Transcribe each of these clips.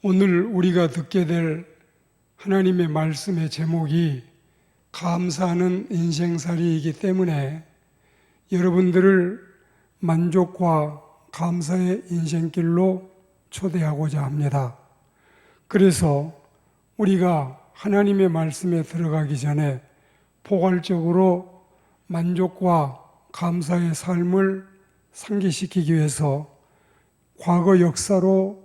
오늘 우리가 듣게 될 하나님의 말씀의 제목이 감사하는 인생살이이기 때문에 여러분들을 만족과 감사의 인생길로 초대하고자 합니다. 그래서 우리가 하나님의 말씀에 들어가기 전에 포괄적으로 만족과 감사의 삶을 상기시키기 위해서 과거 역사로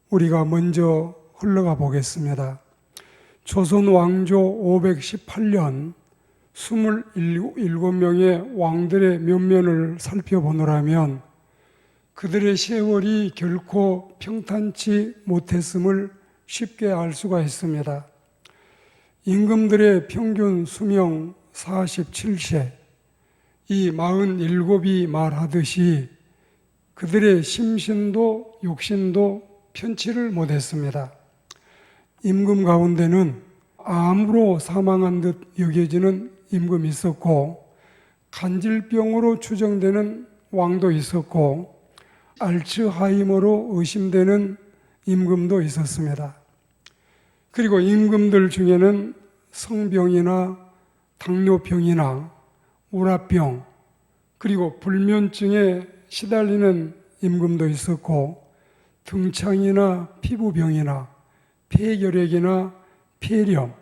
우리가 먼저 흘러가 보겠습니다. 조선 왕조 518년 27명의 왕들의 면면을 살펴보노라면 그들의 세월이 결코 평탄치 못했음을 쉽게 알 수가 있습니다. 임금들의 평균 수명 47세, 이 47이 말하듯이 그들의 심신도 육신도 편치를 못했습니다. 임금 가운데는 암으로 사망한 듯 여겨지는 임금이 있었고, 간질병으로 추정되는 왕도 있었고, 알츠하이머로 의심되는 임금도 있었습니다. 그리고 임금들 중에는 성병이나 당뇨병이나 우라병, 그리고 불면증에 시달리는 임금도 있었고, 등창이나 피부병이나 폐결핵이나 폐렴,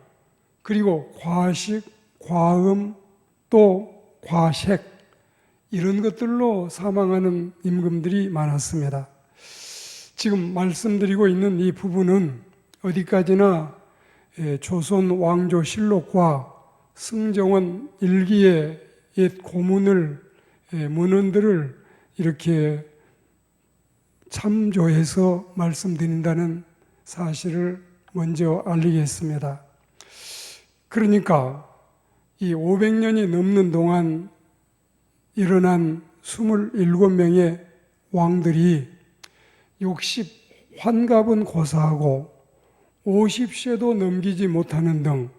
그리고 과식, 과음, 또 과색, 이런 것들로 사망하는 임금들이 많았습니다. 지금 말씀드리고 있는 이 부분은 어디까지나 조선 왕조실록과 승정원 일기의 옛 고문을, 문헌들을 이렇게 참조해서 말씀드린다는 사실을 먼저 알리겠습니다. 그러니까 이 500년이 넘는 동안 일어난 27명의 왕들이 환갑은 고사하고 50세도 넘기지 못하는 등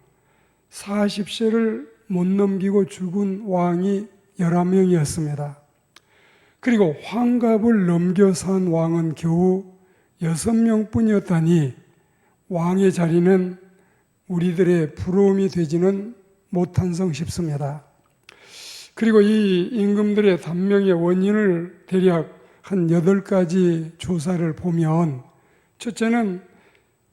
40세를 못 넘기고 죽은 왕이 11명이었습니다. 그리고 환갑을 넘겨 산 왕은 겨우 6명뿐이었다니 왕의 자리는 우리들의 부러움이 되지는 못한성 싶습니다. 그리고 이 임금들의 단명의 원인을 대략 한 8가지 조사를 보면, 첫째는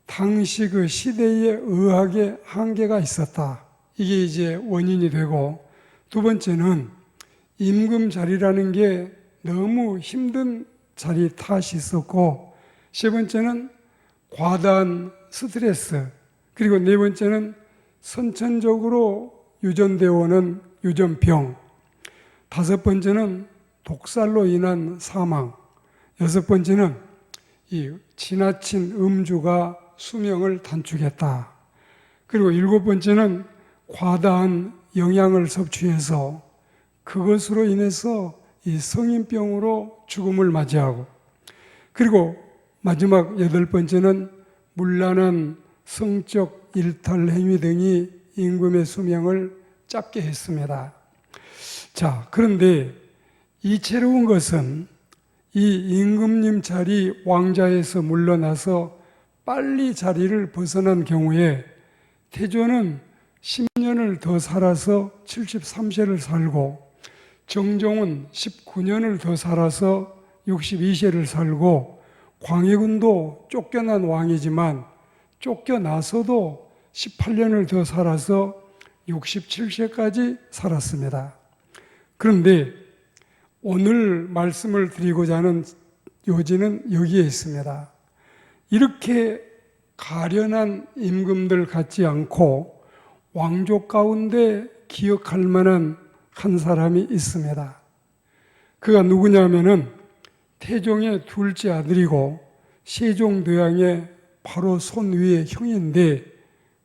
당시 그 시대의 의학의 한계가 있었다. 이게 이제 원인이 되고, 두 번째는 임금 자리라는 게 너무 힘든 자리 탓이 있었고, 세 번째는 과다한 스트레스, 그리고 네 번째는 선천적으로 유전되어 오는 유전병, 다섯 번째는 독살로 인한 사망, 여섯 번째는 이 지나친 음주가 수명을 단축했다. 그리고 일곱 번째는 과다한 영양을 섭취해서 그것으로 인해서 이 성인병으로 죽음을 맞이하고, 그리고 마지막 여덟 번째는 문란한 성적 일탈 행위 등이 임금의 수명을 짧게 했습니다. 자, 그런데 이채로운 것은 이 임금님 자리 왕자에서 물러나서 빨리 자리를 벗어난 경우에 태조는 10년을 더 살아서 73세를 살고, 정종은 19년을 더 살아서 62세를 살고, 광해군도 쫓겨난 왕이지만 쫓겨나서도 18년을 더 살아서 67세까지 살았습니다. 그런데 오늘 말씀을 드리고자 하는 요지는 여기에 있습니다. 이렇게 가련한 임금들 같지 않고 왕족 가운데 기억할 만한 한 사람이 있습니다. 그가 누구냐면은 태종의 둘째 아들이고 세종대왕의 바로 손 위의 형인데,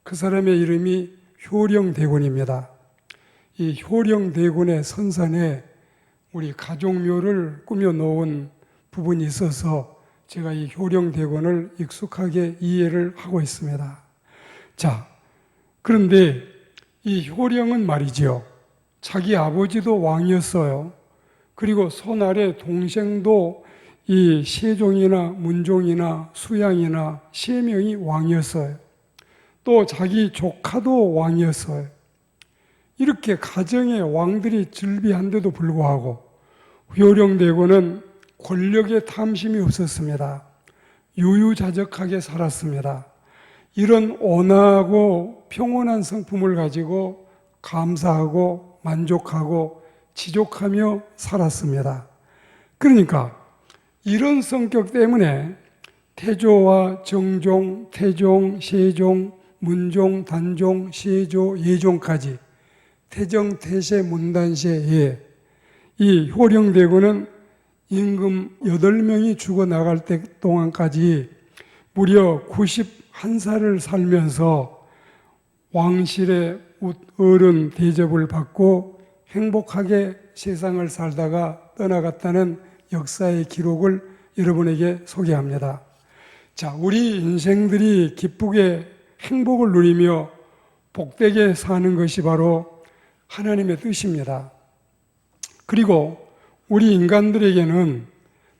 그 사람의 이름이 효령대군입니다. 이 효령대군의 선산에 우리 가족묘를 꾸며 놓은 부분이 있어서 제가 이 효령대군을 익숙하게 이해를 하고 있습니다. 자, 그런데 이 효령은 말이죠, 자기 아버지도 왕이었어요. 그리고 손 아래 동생도 이 세종이나 문종이나 수양이나 세명이 왕이었어요. 또 자기 조카도 왕이었어요. 이렇게 가정에 왕들이 즐비한데도 불구하고 효령대군은 권력의 탐심이 없었습니다. 유유자적하게 살았습니다. 이런 온화하고 평온한 성품을 가지고 감사하고 만족하고 지족하며 살았습니다. 그러니까 이런 성격 때문에 태조와 정종, 태종, 세종, 문종, 단종, 세조, 예종까지 태정, 태세, 문단세에 이 효령대군은 임금 8명이 죽어나갈 때 동안까지 무려 91살을 살면서 왕실의 어른 대접을 받고 행복하게 세상을 살다가 떠나갔다는 역사의 기록을 여러분에게 소개합니다. 자, 우리 인생들이 기쁘게 행복을 누리며 복되게 사는 것이 바로 하나님의 뜻입니다. 그리고 우리 인간들에게는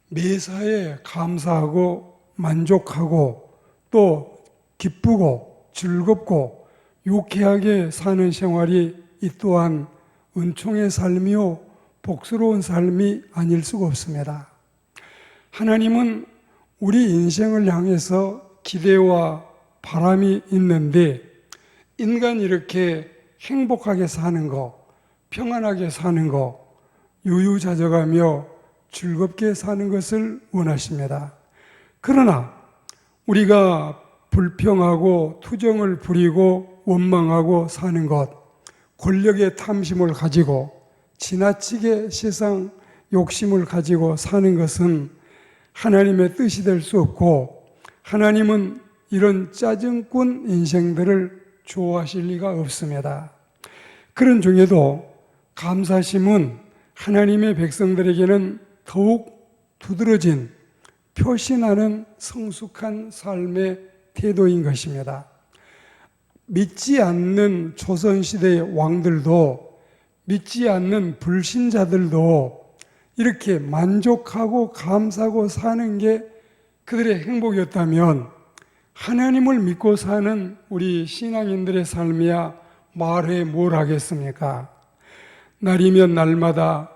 매사에 감사하고 만족하고 또 기쁘고 즐겁고 유쾌하게 사는 생활이 이 또한 은총의 삶이요 복스러운 삶이 아닐 수가 없습니다. 하나님은 우리 인생을 향해서 기대와 바람이 있는데 인간이 이렇게 행복하게 사는 거, 평안하게 사는 거, 유유자적하며 즐겁게 사는 것을 원하십니다. 그러나 우리가 불평하고 투정을 부리고 원망하고 사는 것, 권력의 탐심을 가지고 지나치게 세상 욕심을 가지고 사는 것은 하나님의 뜻이 될 수 없고 하나님은 이런 짜증꾼 인생들을 좋아하실 리가 없습니다. 그런 중에도 감사심은 하나님의 백성들에게는 더욱 두드러진 표시나는 성숙한 삶의 태도인 것입니다. 믿지 않는 조선시대의 왕들도 믿지 않는 불신자들도 이렇게 만족하고 감사하고 사는 게 그들의 행복이었다면 하나님을 믿고 사는 우리 신앙인들의 삶이야 말해 뭘 하겠습니까? 날이면 날마다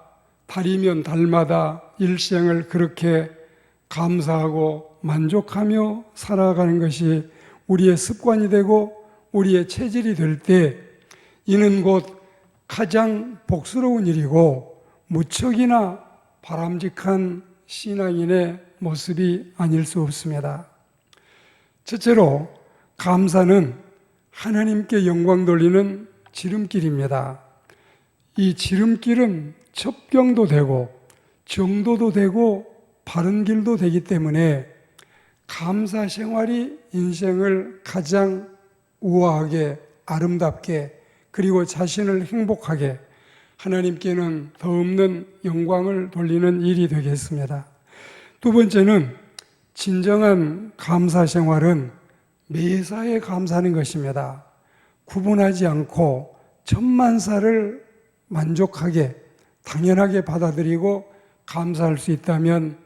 달이면 달마다 일생을 그렇게 감사하고 만족하며 살아가는 것이 우리의 습관이 되고 우리의 체질이 될 때 이는 곧 가장 복스러운 일이고 무척이나 바람직한 신앙인의 모습이 아닐 수 없습니다. 첫째로 감사는 하나님께 영광 돌리는 지름길입니다. 이 지름길은 첩경도 되고 정도도 되고 바른 길도 되기 때문에 감사 생활이 인생을 가장 우아하게 아름답게 그리고 자신을 행복하게 하나님께는 더없는 영광을 돌리는 일이 되겠습니다. 두 번째는 진정한 감사 생활은 매사에 감사하는 것입니다. 구분하지 않고 천만사를 만족하게 당연하게 받아들이고 감사할 수 있다면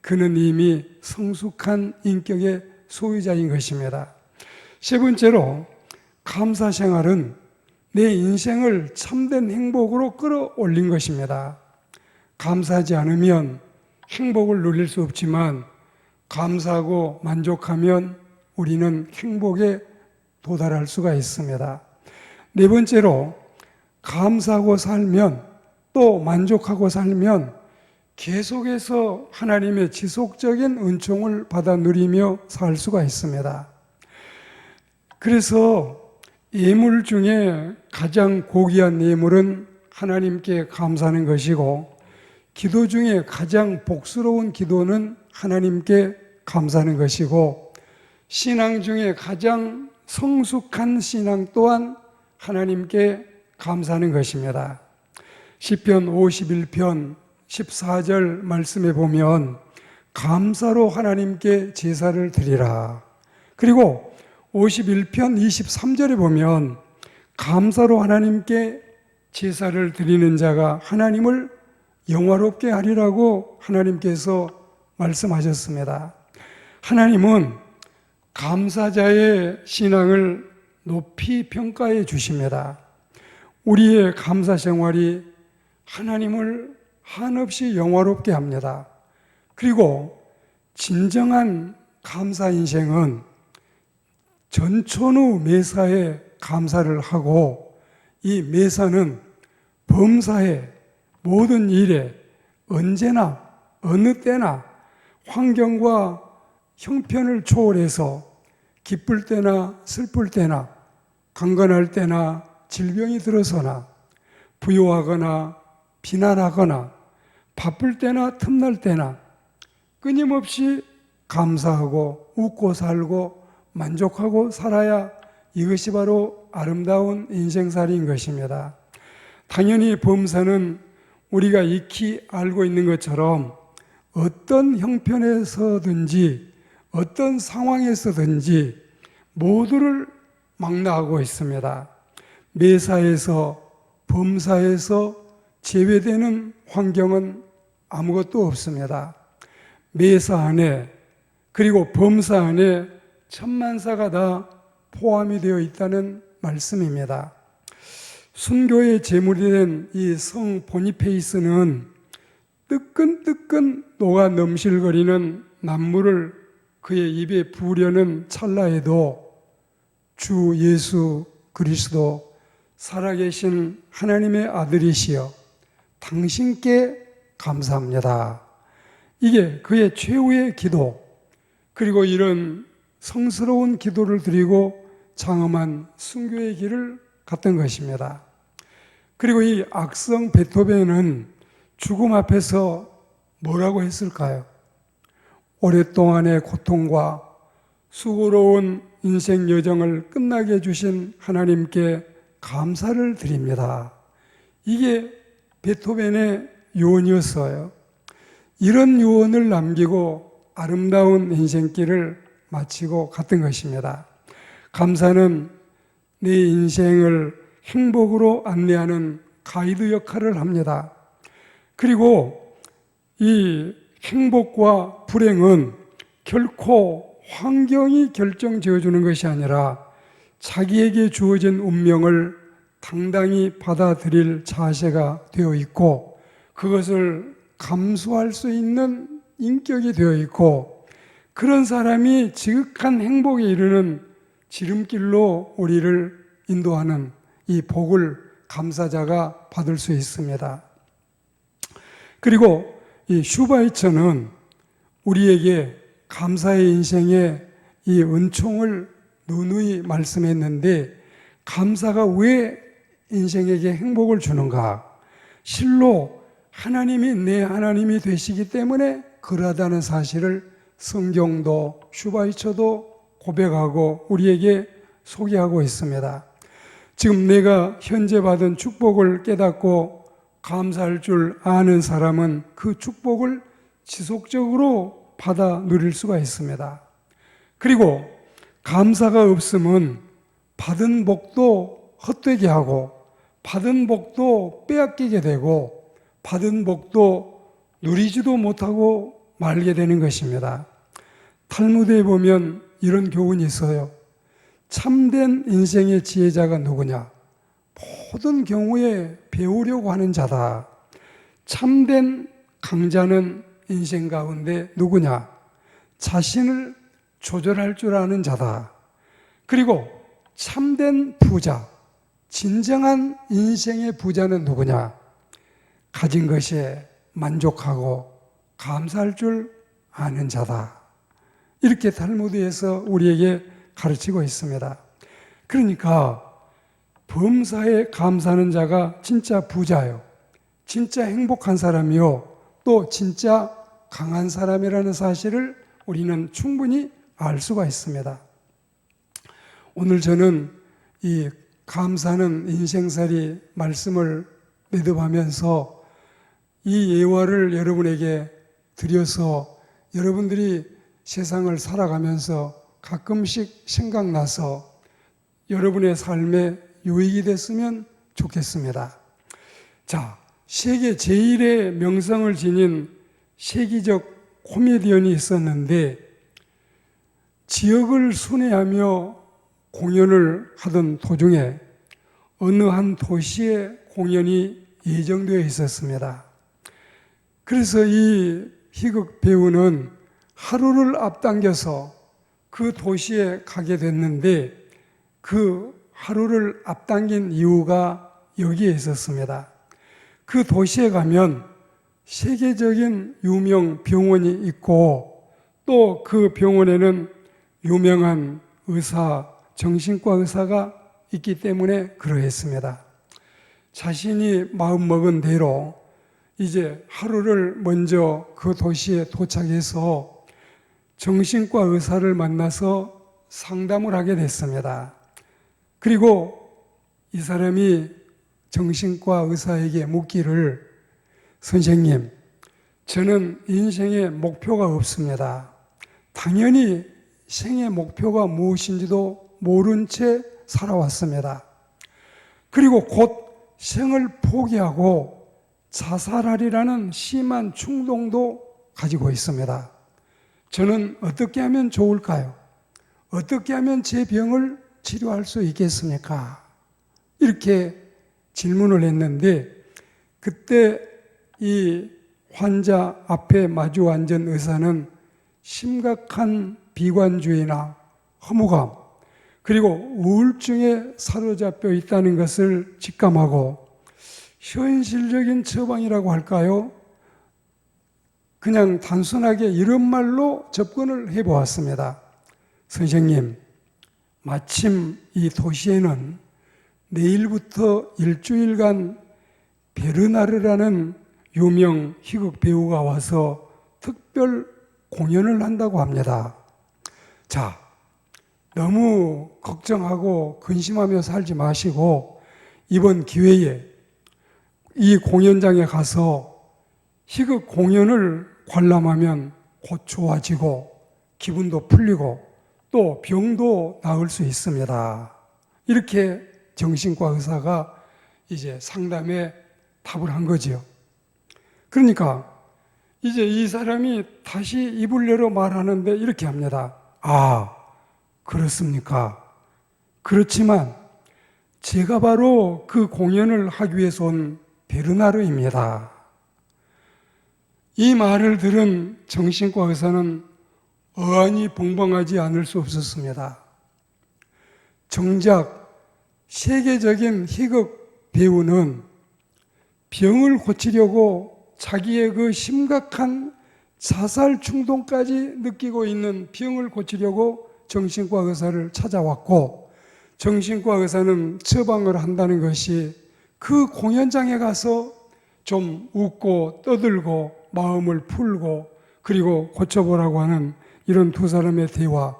그는 이미 성숙한 인격의 소유자인 것입니다. 세 번째로 감사 생활은 내 인생을 참된 행복으로 끌어올린 것입니다. 감사하지 않으면 행복을 누릴 수 없지만 감사하고 만족하면 우리는 행복에 도달할 수가 있습니다. 네 번째로 감사하고 살면 또 만족하고 살면 계속해서 하나님의 지속적인 은총을 받아 누리며 살 수가 있습니다. 그래서 예물 중에 가장 고귀한 예물은 하나님께 감사하는 것이고 기도 중에 가장 복스러운 기도는 하나님께 감사하는 것이고 신앙 중에 가장 성숙한 신앙 또한 하나님께 감사하는 것입니다. 시편 51편 14절 말씀에 보면 감사로 하나님께 제사를 드리라. 그리고 51편 23절에 보면 감사로 하나님께 제사를 드리는 자가 하나님을 영화롭게 하리라고 하나님께서 말씀하셨습니다. 하나님은 감사자의 신앙을 높이 평가해 주십니다. 우리의 감사 생활이 하나님을 한없이 영화롭게 합니다. 그리고 진정한 감사 인생은 전천후 매사에 감사를 하고, 이 매사는 범사에 모든 일에 언제나 어느 때나 환경과 형편을 초월해서 기쁠 때나 슬플 때나 강건할 때나 질병이 들어서나 부요하거나 비난하거나 바쁠 때나 틈날 때나 끊임없이 감사하고 웃고 살고 만족하고 살아야 이것이 바로 아름다운 인생살이인 것입니다. 당연히 범사는 우리가 익히 알고 있는 것처럼 어떤 형편에서든지 어떤 상황에서든지 모두를 망라하고 있습니다. 매사에서 범사에서 제외되는 환경은 아무것도 없습니다. 매사 안에 그리고 범사 안에 천만사가 다 포함이 되어 있다는 말씀입니다. 순교의 제물이 된 이 성 보니페이스는 뜨끈뜨끈 녹아 넘실거리는 난물을 그의 입에 부으려는 찰나에도 주 예수 그리스도 살아계신 하나님의 아들이시여 당신께 감사합니다. 이게 그의 최후의 기도, 그리고 이런 성스러운 기도를 드리고 장엄한 순교의 길을 갔던 것입니다. 그리고 이 악성 베토벤은 죽음 앞에서 뭐라고 했을까요? 오랫동안의 고통과 수고로운 인생 여정을 끝나게 해주신 하나님께 감사를 드립니다. 이게 베토벤의 유언이었어요. 이런 유언을 남기고 아름다운 인생길을 마치고 갔던 것입니다. 감사는 내 인생을 행복으로 안내하는 가이드 역할을 합니다. 그리고 이 행복과 불행은 결코 환경이 결정지어주는 것이 아니라 자기에게 주어진 운명을 당당히 받아들일 자세가 되어 있고, 그것을 감수할 수 있는 인격이 되어 있고, 그런 사람이 지극한 행복에 이르는 지름길로 우리를 인도하는 이 복을 감사자가 받을 수 있습니다. 그리고 이 슈바이처는 우리에게 감사의 인생의 이 은총을 누누이 말씀했는데, 감사가 왜 인생에게 행복을 주는가? 실로 하나님이 내 하나님이 되시기 때문에 그러하다는 사실을 성경도 슈바이처도 고백하고 우리에게 소개하고 있습니다. 지금 내가 현재 받은 축복을 깨닫고 감사할 줄 아는 사람은 그 축복을 지속적으로 받아 누릴 수가 있습니다. 그리고 감사가 없으면 받은 복도 헛되게 하고, 받은 복도 빼앗기게 되고, 받은 복도 누리지도 못하고 말게 되는 것입니다. 탈무드에 보면 이런 교훈이 있어요. 참된 인생의 지혜자가 누구냐? 모든 경우에 배우려고 하는 자다. 참된 강자는 인생 가운데 누구냐? 자신을 조절할 줄 아는 자다. 그리고 참된 부자, 진정한 인생의 부자는 누구냐? 가진 것에 만족하고 감사할 줄 아는 자다. 이렇게 탈무드에서 우리에게 가르치고 있습니다. 그러니까 범사에 감사하는 자가 진짜 부자요, 진짜 행복한 사람이요, 또 진짜 강한 사람이라는 사실을 우리는 충분히 알 수가 있습니다. 오늘 저는 이 감사는 인생살이 말씀을 매듭하면서 이 예화를 여러분에게 드려서 여러분들이 세상을 살아가면서 가끔씩 생각나서 여러분의 삶에 유익이 됐으면 좋겠습니다. 자, 세계 제1의 명성을 지닌 세계적 코미디언이 있었는데 지역을 순회하며 공연을 하던 도중에 어느 한 도시에 공연이 예정되어 있었습니다. 그래서 이 희극 배우는 하루를 앞당겨서 그 도시에 가게 됐는데 그 하루를 앞당긴 이유가 여기에 있었습니다. 그 도시에 가면 세계적인 유명 병원이 있고 또 그 병원에는 유명한 의사, 정신과 의사가 있기 때문에 그러했습니다. 자신이 마음먹은 대로 이제 하루를 먼저 그 도시에 도착해서 정신과 의사를 만나서 상담을 하게 됐습니다. 그리고 이 사람이 정신과 의사에게 묻기를, 선생님, 저는 인생에 목표가 없습니다. 당연히 생의 목표가 무엇인지도 모른 채 살아왔습니다. 그리고 곧 생을 포기하고 자살하리라는 심한 충동도 가지고 있습니다. 저는 어떻게 하면 좋을까요? 어떻게 하면 제 병을 치료할 수 있겠습니까? 이렇게 질문을 했는데 그때 이 환자 앞에 마주 앉은 의사는 심각한 비관주의나 허무감 그리고 우울증에 사로잡혀 있다는 것을 직감하고 현실적인 처방이라고 할까요? 그냥 단순하게 이런 말로 접근을 해보았습니다. 선생님, 마침 이 도시에는 내일부터 일주일간 베르나르라는 유명 희극 배우가 와서 특별 공연을 한다고 합니다. 자, 너무 걱정하고 근심하며 살지 마시고 이번 기회에 이 공연장에 가서 희극 공연을 관람하면 곧 좋아지고 기분도 풀리고 또 병도 나을 수 있습니다. 이렇게 정신과 의사가 이제 상담에 답을 한 거지요. 그러니까 이제 이 사람이 다시 입을 열어 말하는데 이렇게 합니다. 아, 그렇습니까? 그렇지만 제가 바로 그 공연을 하기 위해서 온 베르나르입니다. 이 말을 들은 정신과 의사는 어안이 벙벙하지 않을 수 없었습니다. 정작 세계적인 희극 배우는 병을 고치려고 자기의 그 심각한 자살 충동까지 느끼고 있는 병을 고치려고 정신과 의사를 찾아왔고 정신과 의사는 처방을 한다는 것이 그 공연장에 가서 좀 웃고 떠들고 마음을 풀고 그리고 고쳐보라고 하는 이런 두 사람의 대화,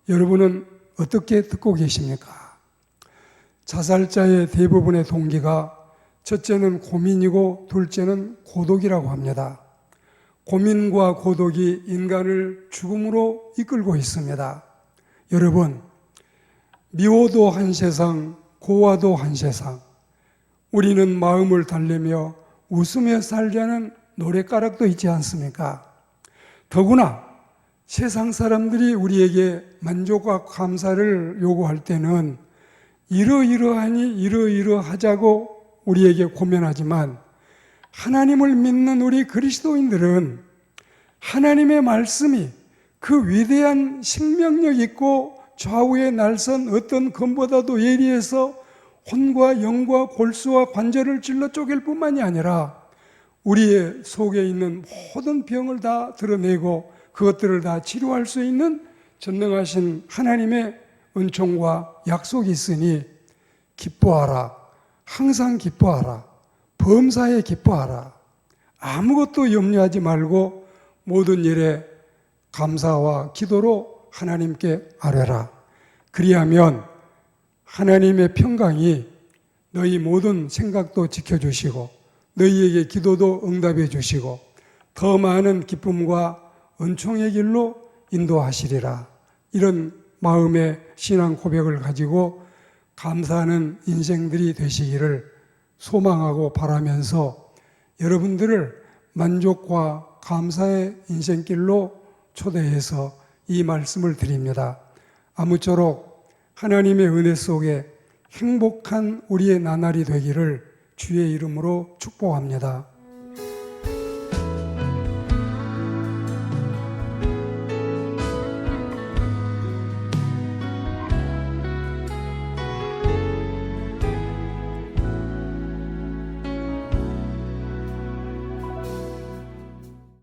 여러분은 어떻게 듣고 계십니까? 자살자의 대부분의 동기가 첫째는 고민이고 둘째는 고독이라고 합니다. 고민과 고독이 인간을 죽음으로 이끌고 있습니다. 여러분, 미워도 한 세상, 고와도 한 세상, 우리는 마음을 달래며 웃으며 살자는 노랫가락도 있지 않습니까? 더구나 세상 사람들이 우리에게 만족과 감사를 요구할 때는 이러이러하니 이러이러하자고 우리에게 고면하지만 하나님을 믿는 우리 그리스도인들은 하나님의 말씀이 그 위대한 생명력 있고 좌우에 날선 어떤 검보다도 예리해서 혼과 영과 골수와 관절을 찔러 쪼갤 뿐만이 아니라 우리의 속에 있는 모든 병을 다 드러내고 그것들을 다 치료할 수 있는 전능하신 하나님의 은총과 약속이 있으니 기뻐하라. 항상 기뻐하라. 범사에 기뻐하라. 아무것도 염려하지 말고 모든 일에 감사와 기도로 하나님께 아뢰라. 그리하면 하나님의 평강이 너희 모든 생각도 지켜주시고 너희에게 기도도 응답해 주시고 더 많은 기쁨과 은총의 길로 인도하시리라. 이런 마음의 신앙 고백을 가지고 감사하는 인생들이 되시기를 소망하고 바라면서 여러분들을 만족과 감사의 인생길로 초대해서 이 말씀을 드립니다. 아무쪼록 하나님의 은혜 속에 행복한 우리의 나날이 되기를 주의 이름으로 축복합니다.